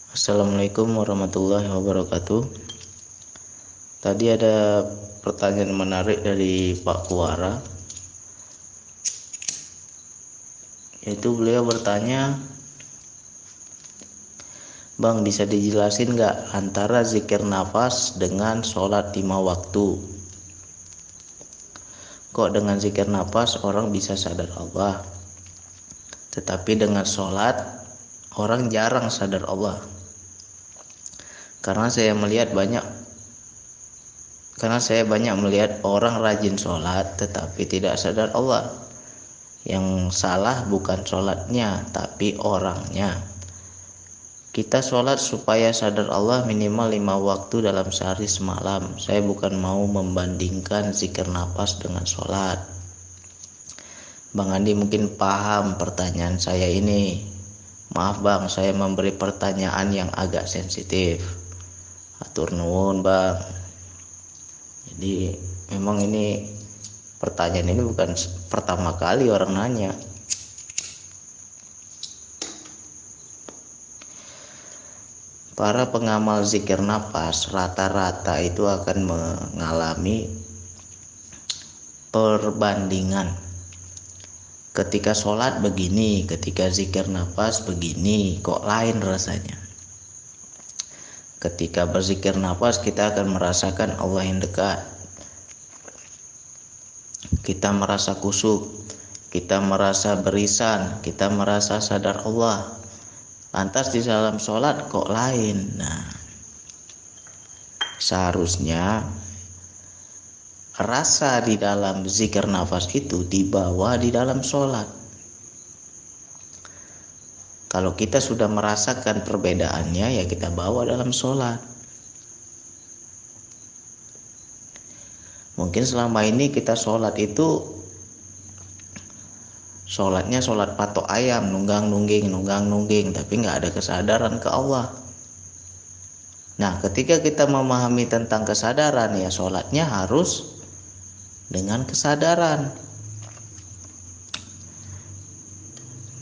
Assalamualaikum warahmatullahi wabarakatuh. Tadi ada pertanyaan menarik dari Pak Kuara, yaitu beliau bertanya, Bang, bisa dijelasin nggak antara zikir nafas dengan sholat 5 waktu? Kok dengan zikir nafas orang bisa sadar Allah, tetapi dengan sholat orang jarang sadar Allah? Karena saya banyak melihat orang rajin sholat tetapi tidak sadar Allah. Yang salah bukan sholatnya tapi orangnya. Kita sholat supaya sadar Allah minimal 5 waktu dalam sehari semalam. Saya bukan mau membandingkan zikir nafas dengan sholat. Bang Andi mungkin paham pertanyaan saya ini. Maaf Bang, saya memberi pertanyaan yang agak sensitif. Atur nuwun Bang. Jadi memang ini pertanyaan ini bukan pertama kali orang nanya. Para pengamal zikir nafas rata-rata itu akan mengalami perbandingan. Ketika sholat begini, ketika zikir nafas begini, kok lain rasanya. Ketika berzikir nafas kita akan merasakan Allah yang dekat. Kita merasa khusyuk, kita merasa berisan, kita merasa sadar Allah. Lantas di dalam sholat kok lain. Nah, seharusnya rasa di dalam zikir nafas itu dibawa di dalam sholat. Kalau kita sudah merasakan perbedaannya, ya kita bawa dalam sholat. Mungkin selama ini kita sholat itu sholatnya sholat patok ayam, nunggang nungging, tapi nggak ada kesadaran ke Allah. Nah, ketika kita memahami tentang kesadaran, ya sholatnya harus dengan kesadaran.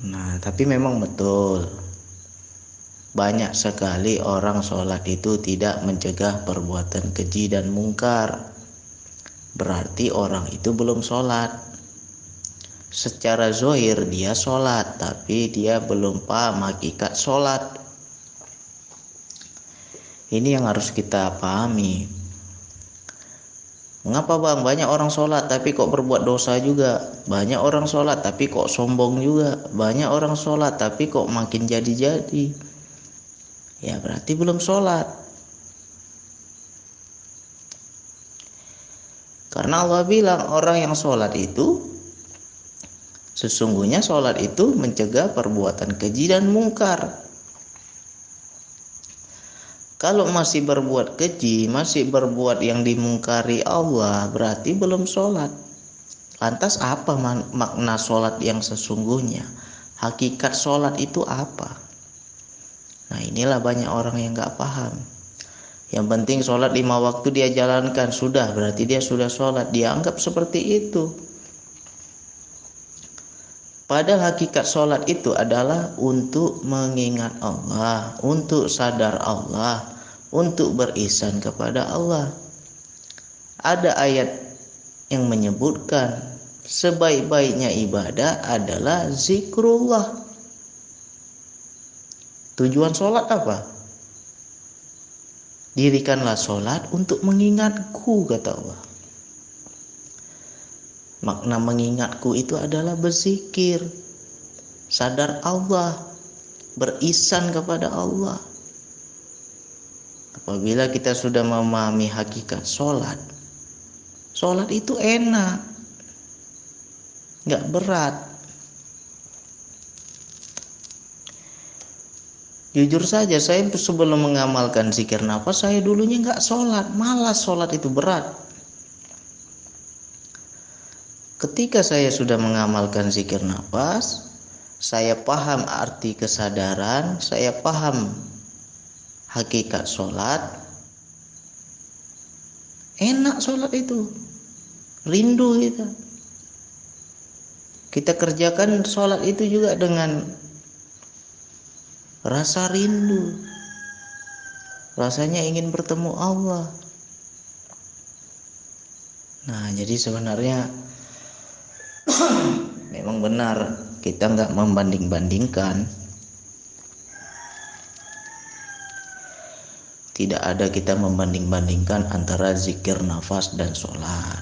Nah, tapi memang betul, banyak sekali orang sholat itu tidak mencegah perbuatan keji dan mungkar. Berarti orang itu belum sholat. Secara zahir dia sholat, tapi dia belum paham hakikat sholat. Ini yang harus kita pahami. Mengapa Bang, banyak orang sholat tapi kok berbuat dosa juga? Banyak orang sholat tapi kok sombong juga? Banyak orang sholat tapi kok makin jadi-jadi? Ya berarti belum sholat. Karena Allah bilang orang yang sholat itu, sesungguhnya sholat itu mencegah perbuatan keji dan mungkar. Kalau masih berbuat keji, masih berbuat yang dimungkari Allah, berarti belum sholat. Lantas apa makna sholat yang sesungguhnya? Hakikat sholat itu apa? Nah, inilah banyak orang yang gak paham. Yang penting sholat 5 waktu dia jalankan, sudah, berarti dia sudah sholat. Dia anggap seperti itu. Padahal hakikat sholat itu adalah untuk mengingat Allah, untuk sadar Allah, untuk berisan kepada Allah. Ada ayat yang menyebutkan sebaik-baiknya ibadah adalah zikrullah. Tujuan sholat apa? Dirikanlah sholat untuk mengingatku, kata Allah. Makna mengingatku itu adalah berzikir, sadar Allah, berisan kepada Allah. Apabila kita sudah memahami hakikat sholat, sholat itu enak, gak berat. Jujur saja, saya sebelum mengamalkan zikir nafas, saya dulunya gak sholat, malas sholat itu berat. Ketika saya sudah mengamalkan zikir nafas, saya paham arti kesadaran, saya paham hakikat sholat, enak sholat itu, rindu kita. Kita kerjakan sholat itu juga dengan rasa rindu. rasanya ingin bertemu Allah. Nah, jadi sebenarnya memang benar kita nggak membanding-bandingkan. Tidak ada kita membanding-bandingkan antara zikir nafas dan sholat.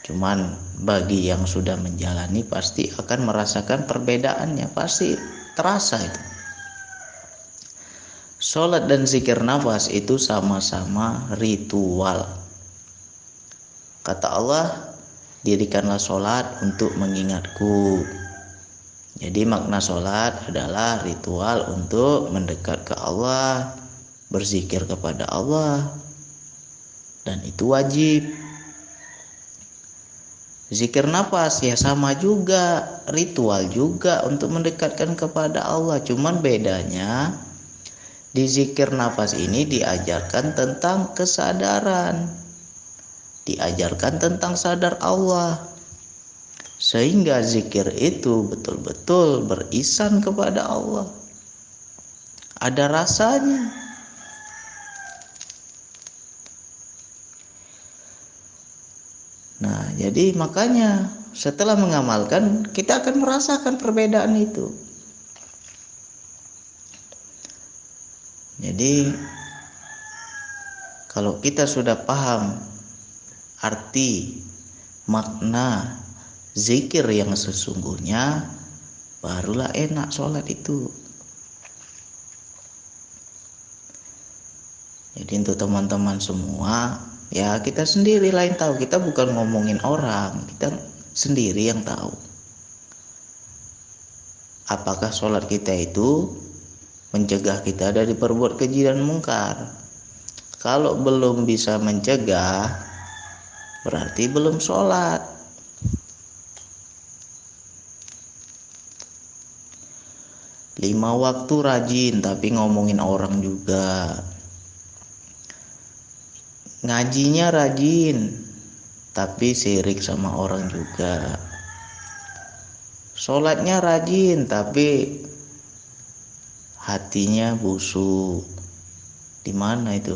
Cuman bagi yang sudah menjalani pasti akan merasakan perbedaannya, pasti terasa itu. Sholat dan zikir nafas itu sama-sama ritual. Kata Allah, dirikanlah sholat untuk mengingatku. Jadi makna sholat adalah ritual untuk mendekat ke Allah, berzikir kepada Allah, dan itu wajib. Zikir nafas ya sama juga, ritual juga untuk mendekatkan kepada Allah. Cuman bedanya di zikir nafas ini diajarkan tentang kesadaran, diajarkan tentang sadar Allah, sehingga zikir itu betul-betul berisan kepada Allah, ada rasanya. Nah, jadi makanya setelah mengamalkan kita akan merasakan perbedaan itu. Jadi kalau kita sudah paham arti makna zikir yang sesungguhnya, barulah enak sholat itu. Jadi untuk teman-teman semua, ya kita sendiri lain tahu, kita bukan ngomongin orang, kita sendiri yang tahu apakah sholat kita itu mencegah kita dari berbuat keji dan mungkar. Kalau belum bisa mencegah, berarti belum sholat. Lima waktu rajin tapi ngomongin orang juga. Ngajinya rajin tapi sirik sama orang juga. Sholatnya rajin tapi hatinya busuk. Di mana itu?